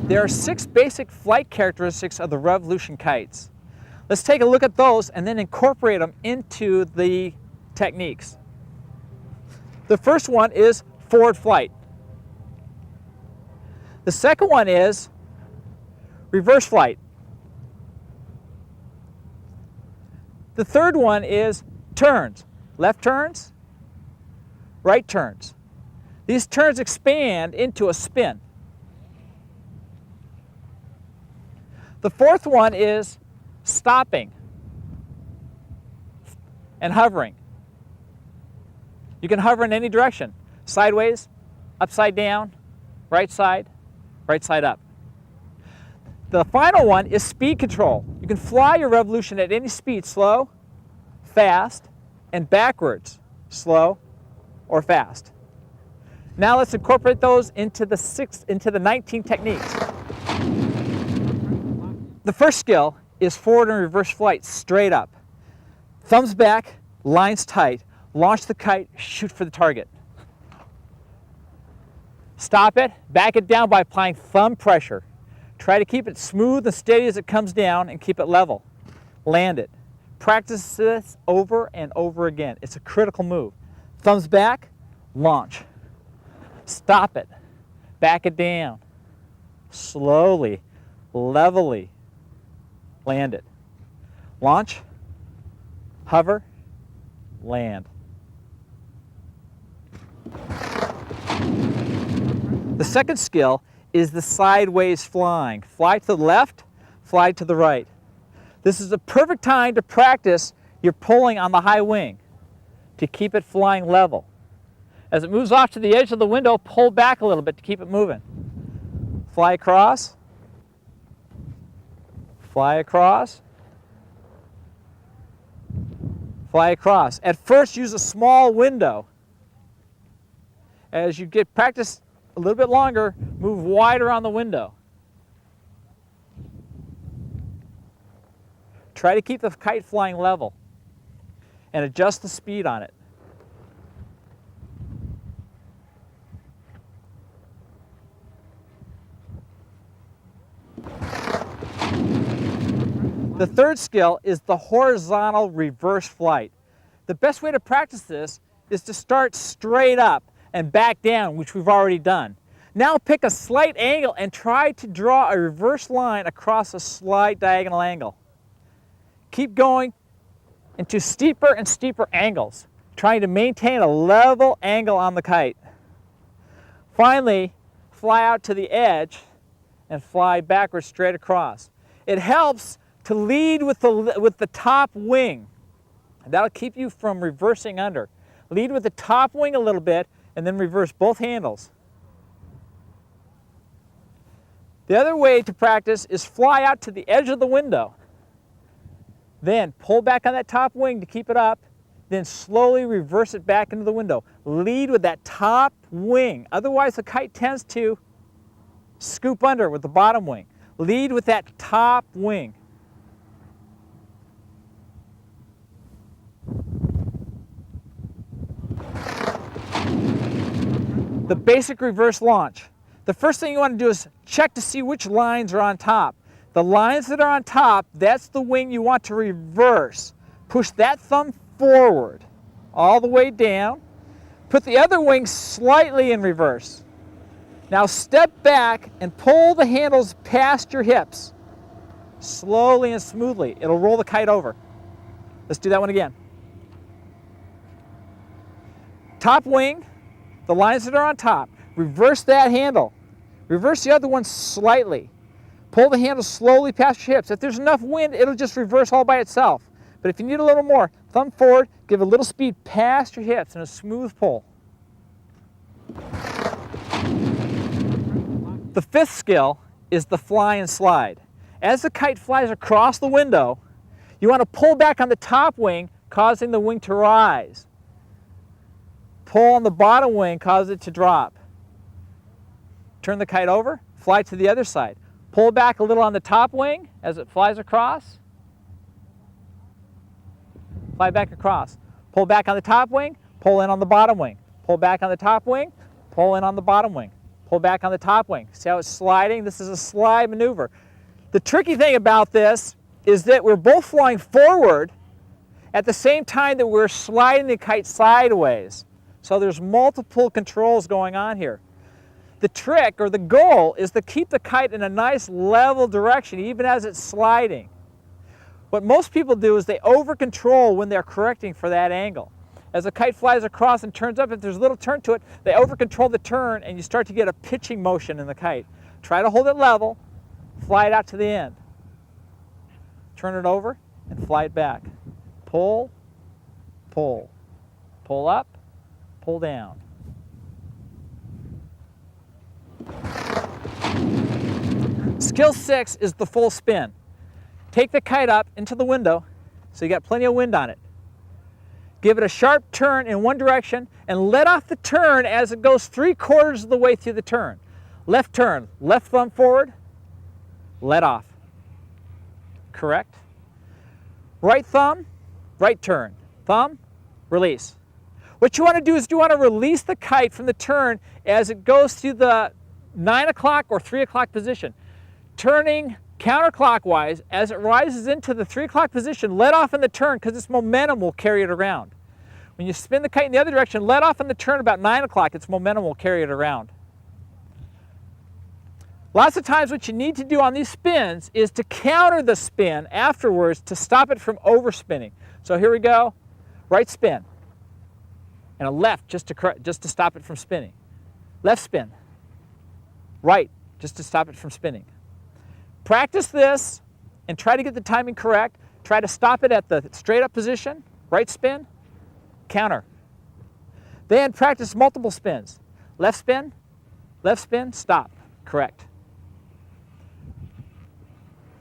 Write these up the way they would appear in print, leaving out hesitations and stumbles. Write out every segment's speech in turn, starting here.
There are 6 basic flight characteristics of the Revolution kites. Let's take a look at those and then incorporate them into the techniques. The first one is forward flight. The second one is reverse flight. The third one is turns. Left turns, right turns. These turns expand into a spin. The fourth one is stopping and hovering. You can hover in any direction, sideways, upside down, right side up. The final one is speed control. You can fly your Revolution at any speed, slow, fast, and backwards, slow or fast. Now let's incorporate those into the 19 techniques. The first skill is forward and reverse flight straight up. Thumbs back, lines tight, launch the kite, shoot for the target. Stop it, back it down by applying thumb pressure. Try to keep it smooth and steady as it comes down and keep it level. Land it. Practice this over and over again. It's a critical move. Thumbs back, launch. Stop it, back it down. Slowly, levelly, land it. Launch, hover, land. The second skill is the sideways flying. Fly to the left, fly to the right. This is the perfect time to practice your pulling on the high wing to keep it flying level. As it moves off to the edge of the window, pull back a little bit to keep it moving. Fly across, fly across, fly across. At first, use a small window. As you get practice a little bit longer, move wider on the window. Try to keep the kite flying level and adjust the speed on it. The third skill is the horizontal reverse flight. The best way to practice this is to start straight up and back down, which we've already done. Now pick a slight angle and try to draw a reverse line across a slight diagonal angle. Keep going into steeper and steeper angles, trying to maintain a level angle on the kite. Finally, fly out to the edge and fly backwards straight across. It helps to lead with the top wing. That'll keep you from reversing under. Lead with the top wing a little bit and then reverse both handles. The other way to practice is fly out to the edge of the window. Then pull back on that top wing to keep it up, then slowly reverse it back into the window. Lead with that top wing. Otherwise, the kite tends to scoop under with the bottom wing. Lead with that top wing. The basic reverse launch. The first thing you want to do is check to see which lines are on top. The lines that are on top, that's the wing you want to reverse. Push that thumb forward, all the way down. Put the other wing slightly in reverse. Now step back and pull the handles past your hips. Slowly and smoothly. It'll roll the kite over. Let's do that one again. Top wing, the lines that are on top. Reverse that handle. Reverse the other one slightly. Pull the handle slowly past your hips. If there's enough wind, it'll just reverse all by itself. But if you need a little more, thumb forward, give a little speed past your hips and a smooth pull. The fifth skill is the fly and slide. As the kite flies across the window, you want to pull back on the top wing, causing the wing to rise. Pull on the bottom wing, cause it to drop. Turn the kite over, fly to the other side. Pull back a little on the top wing as it flies across. Fly back across. Pull back on the top wing, pull in on the bottom wing. Pull back on the top wing, pull in on the bottom wing. Pull back on the top wing. See how it's sliding? This is a slide maneuver. The tricky thing about this is that we're both flying forward at the same time that we're sliding the kite sideways. So there's multiple controls going on here. The trick, or the goal, is to keep the kite in a nice level direction even as it's sliding. What most people do is they over-control when they're correcting for that angle. As the kite flies across and turns up, if there's a little turn to it, they over-control the turn and you start to get a pitching motion in the kite. Try to hold it level, fly it out to the end. Turn it over and fly it back. Pull, pull, pull up, pull down. Skill 6 is the full spin. Take the kite up into the window so you got plenty of wind on it. Give it a sharp turn in one direction and let off the turn as it goes 3/4 of the way through the turn. Left turn, left thumb forward, let off. Correct. Right thumb, right turn. Thumb, release. What you want to do is you want to release the kite from the turn as it goes through the 9 o'clock or 3 o'clock position. Turning counterclockwise as it rises into the 3 o'clock position, let off in the turn because its momentum will carry it around. When you spin the kite in the other direction, let off in the turn about 9 o'clock, its momentum will carry it around. Lots of times what you need to do on these spins is to counter the spin afterwards to stop it from overspinning. So here we go, right spin, and a left just to stop it from spinning. Left spin, right just to stop it from spinning. Practice this and try to get the timing correct. Try to stop it at the straight up position, right spin, counter. Then practice multiple spins. Left spin, stop, correct.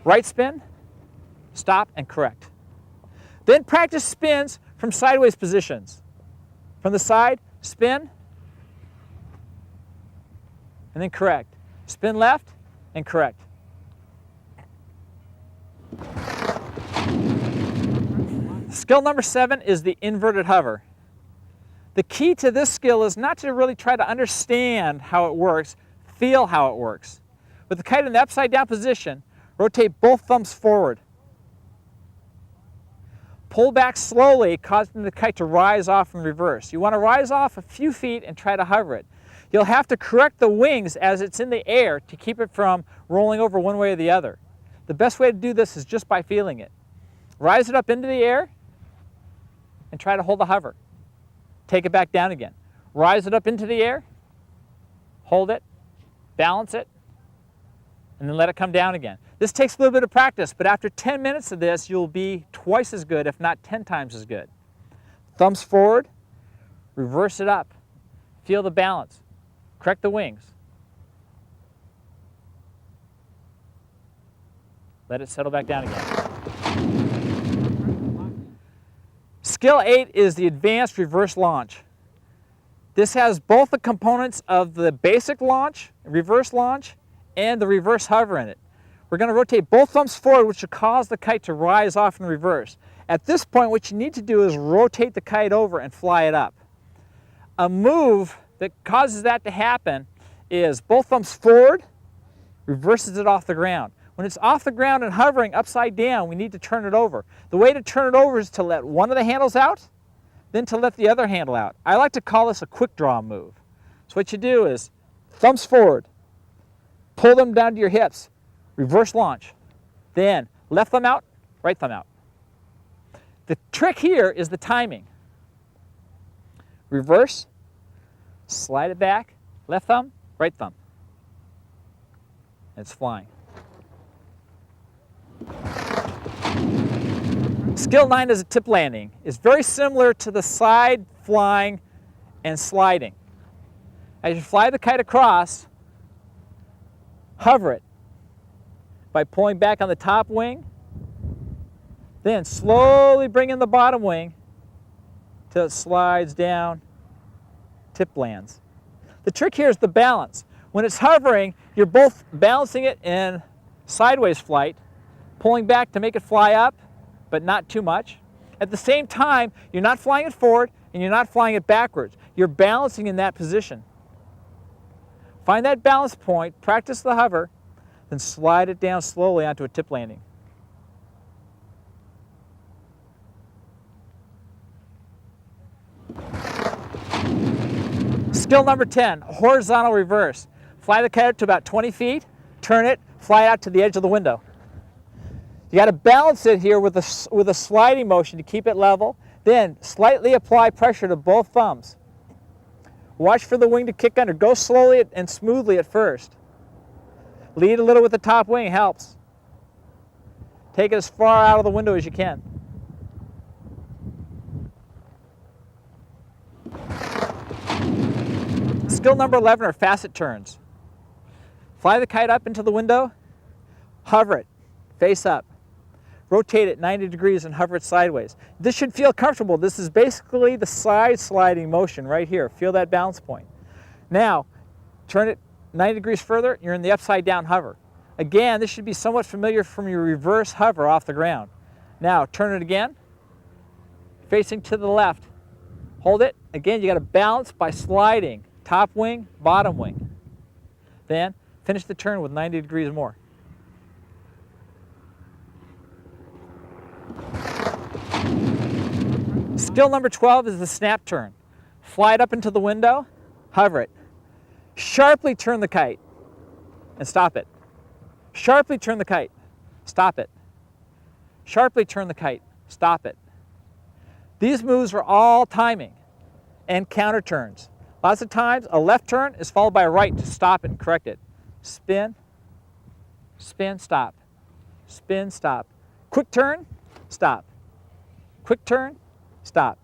Right spin, stop, and correct. Then practice spins from sideways positions. From the side, spin, and then correct. Spin left, and correct. Skill number 7 is the inverted hover. The key to this skill is not to really try to understand how it works, feel how it works. With the kite in the upside down position, rotate both thumbs forward. Pull back slowly, causing the kite to rise off in reverse. You want to rise off a few feet and try to hover it. You'll have to correct the wings as it's in the air to keep it from rolling over one way or the other. The best way to do this is just by feeling it. Rise it up into the air and try to hold the hover. Take it back down again. Rise it up into the air, hold it, balance it, and then let it come down again. This takes a little bit of practice, but after 10 minutes of this, you'll be twice as good, if not 10 times as good. Thumbs forward, reverse it up, feel the balance, correct the wings. Let it settle back down again. Skill 8 is the advanced reverse launch. This has both the components of the basic launch, reverse launch, and the reverse hover in it. We're going to rotate both thumbs forward, which will cause the kite to rise off in reverse. At this point, what you need to do is rotate the kite over and fly it up. A move that causes that to happen is both thumbs forward, reverses it off the ground. When it's off the ground and hovering upside down, we need to turn it over. The way to turn it over is to let one of the handles out, then to let the other handle out. I like to call this a quick draw move. So what you do is thumbs forward, pull them down to your hips, reverse launch, then left thumb out, right thumb out. The trick here is the timing. Reverse, slide it back, left thumb, right thumb. It's flying. Skill 9 is a tip landing. It's very similar to the side flying and sliding. As you fly the kite across, hover it by pulling back on the top wing, then slowly bring in the bottom wing till it slides down, tip lands. The trick here is the balance. When it's hovering, you're both balancing it in sideways flight, pulling back to make it fly up, but not too much. At the same time, you're not flying it forward and you're not flying it backwards. You're balancing in that position. Find that balance point, practice the hover, then slide it down slowly onto a tip landing. Skill number 10, horizontal reverse. Fly the kite up to about 20 feet, turn it, fly it out to the edge of the window. You got to balance it here with a sliding motion to keep it level. Then slightly apply pressure to both thumbs. Watch for the wing to kick under. Go slowly and smoothly at first. Lead a little with the top wing, helps. Take it as far out of the window as you can. Skill number 11 are facet turns. Fly the kite up into the window, hover it, face up. Rotate it 90 degrees and hover it sideways. This should feel comfortable. This is basically the side sliding motion right here. Feel that balance point. Now, turn it 90 degrees further, you're in the upside down hover. Again, this should be somewhat familiar from your reverse hover off the ground. Now, turn it again, facing to the left. Hold it. Again, you got to balance by sliding. Top wing, bottom wing. Then, finish the turn with 90 degrees more. Skill number 12 is the snap turn. Fly it up into the window, hover it. Sharply turn the kite and stop it. Sharply turn the kite, stop it. Sharply turn the kite, stop it. These moves are all timing and counter turns. Lots of times a left turn is followed by a right to stop it and correct it. Spin, spin, stop. Spin, stop. Quick turn, stop. Quick turn, stop.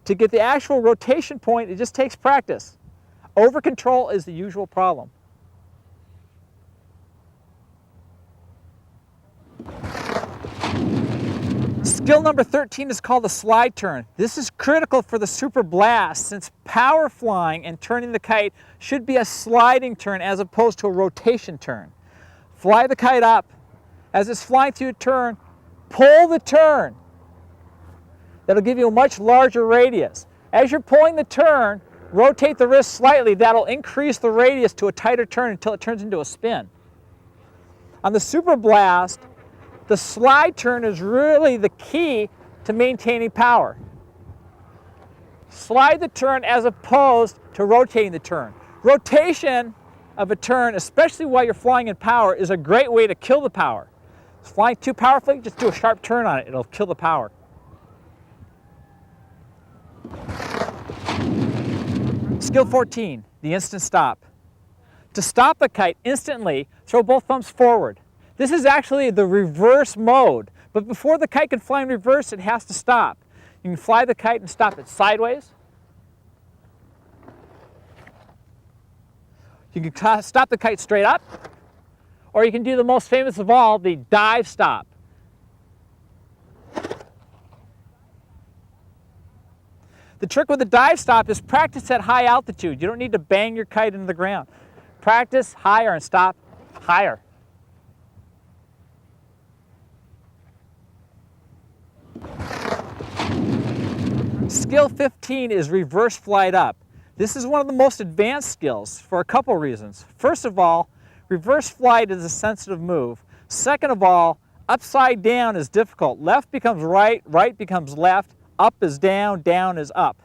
To get the actual rotation point, it just takes practice. Over control is the usual problem. Skill number 13 is called the slide turn. This is critical for the super blast since power flying and turning the kite should be a sliding turn as opposed to a rotation turn. Fly the kite up. As it's flying through a turn, pull the turn. That'll give you a much larger radius. As you're pulling the turn, rotate the wrist slightly. That'll increase the radius to a tighter turn until it turns into a spin. On the super blast, the slide turn is really the key to maintaining power. Slide the turn as opposed to rotating the turn. Rotation of a turn, especially while you're flying in power, is a great way to kill the power. If it's flying too powerfully, just do a sharp turn on it. It'll kill the power. Skill 14, the instant stop. To stop the kite instantly, throw both thumbs forward. This is actually the reverse mode, but before the kite can fly in reverse, it has to stop. You can fly the kite and stop it sideways. You can stop the kite straight up, or you can do the most famous of all, the dive stop. The trick with the dive stop is practice at high altitude. You don't need to bang your kite into the ground. Practice higher and stop higher. Skill 15 is reverse flight up. This is one of the most advanced skills for a couple reasons. First of all, reverse flight is a sensitive move. Second of all, upside down is difficult. Left becomes right, right becomes left, up is down, down is up.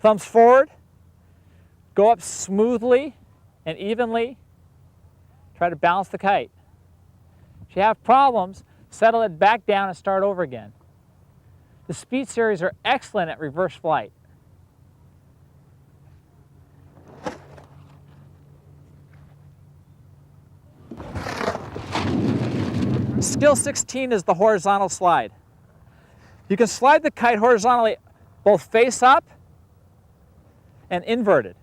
Thumbs forward, go up smoothly and evenly. Try to balance the kite. If you have problems, settle it back down and start over again. The speed series are excellent at reverse flight. Skill 16 is the horizontal slide. You can slide the kite horizontally both face up and inverted.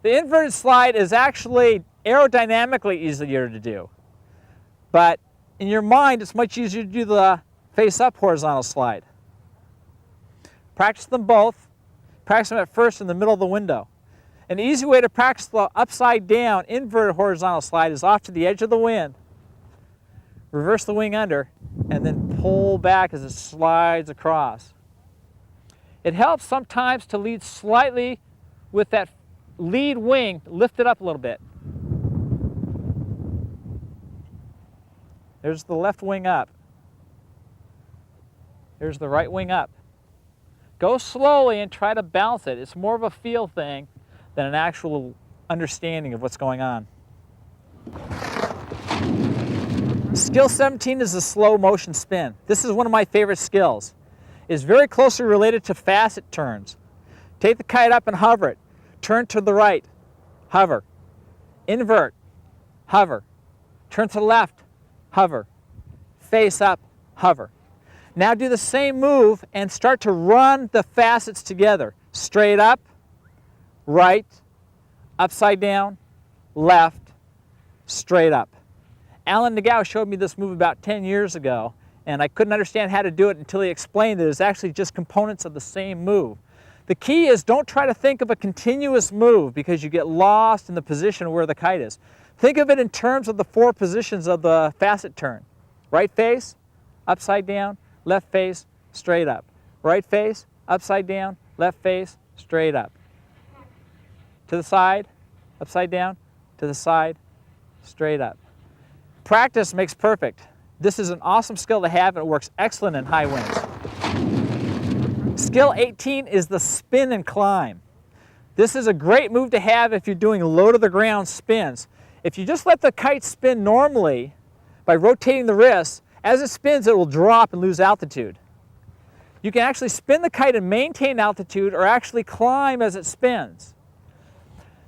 The inverted slide is actually aerodynamically easier to do, but in your mind it's much easier to do the face up horizontal slide. Practice them both. Practice them at first in the middle of the window. An easy way to practice the upside down inverted horizontal slide is off to the edge of the wind. Reverse the wing under and then pull back as it slides across. It helps sometimes to lead slightly with that lead wing, lift it up a little bit. There's the left wing up. Here's the right wing up. Go slowly and try to balance it. It's more of a feel thing than an actual understanding of what's going on. Skill 17 is the slow motion spin. This is one of my favorite skills. It's very closely related to facet turns. Take the kite up and hover it. Turn to the right, hover. Invert, hover. Turn to the left, hover. Face up, hover. Now do the same move and start to run the facets together. Straight up, right, upside down, left, straight up. Alan Nagao showed me this move about 10 years ago, and I couldn't understand how to do it until he explained that it's actually just components of the same move. The key is don't try to think of a continuous move because you get lost in the position where the kite is. Think of it in terms of the 4 positions of the facet turn. Right face, upside down, left face, straight up. Right face, upside down, left face, straight up. To the side, upside down, to the side, straight up. Practice makes perfect. This is an awesome skill to have, and it works excellent in high winds. Skill 18 is the spin and climb. This is a great move to have if you're doing low to the ground spins. If you just let the kite spin normally by rotating the wrists, as it spins it will drop and lose altitude. You can actually spin the kite and maintain altitude or actually climb as it spins.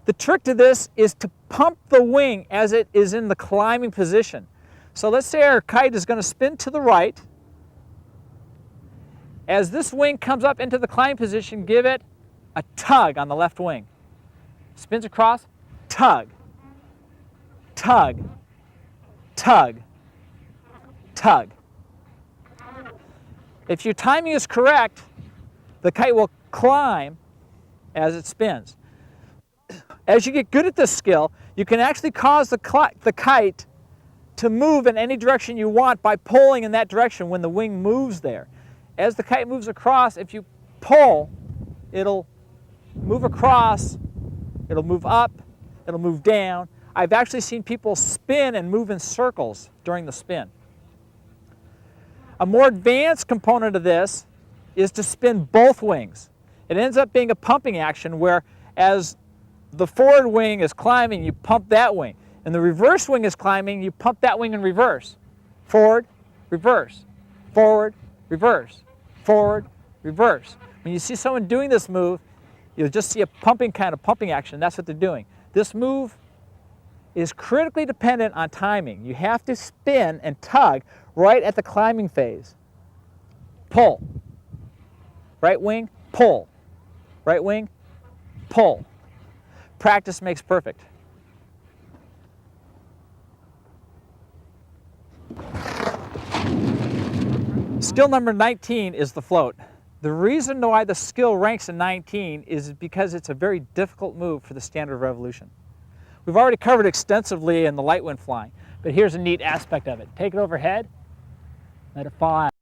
The trick to this is to pump the wing as it is in the climbing position. So let's say our kite is going to spin to the right. As this wing comes up into the climbing position, give it a tug on the left wing. Spins across, tug, tug, tug, tug. If your timing is correct, the kite will climb as it spins. As you get good at this skill, you can actually cause the kite to move in any direction you want by pulling in that direction when the wing moves there. As the kite moves across, if you pull, it'll move across, it'll move up, it'll move down. I've actually seen people spin and move in circles during the spin. A more advanced component of this is to spin both wings. It ends up being a pumping action where as the forward wing is climbing, you pump that wing. And the reverse wing is climbing, you pump that wing in reverse. Forward, reverse, forward, reverse, forward, reverse. When you see someone doing this move, you'll just see a pumping kind of pumping action. That's what they're doing. This move is critically dependent on timing. You have to spin and tug right at the climbing phase. Pull. Right wing, pull. Right wing, pull. Practice makes perfect. Skill number 19 is the float. The reason why the skill ranks in 19 is because it's a very difficult move for the standard revolution. We've already covered extensively in the light wind flying, but here's a neat aspect of it. Take it overhead, let it fall out.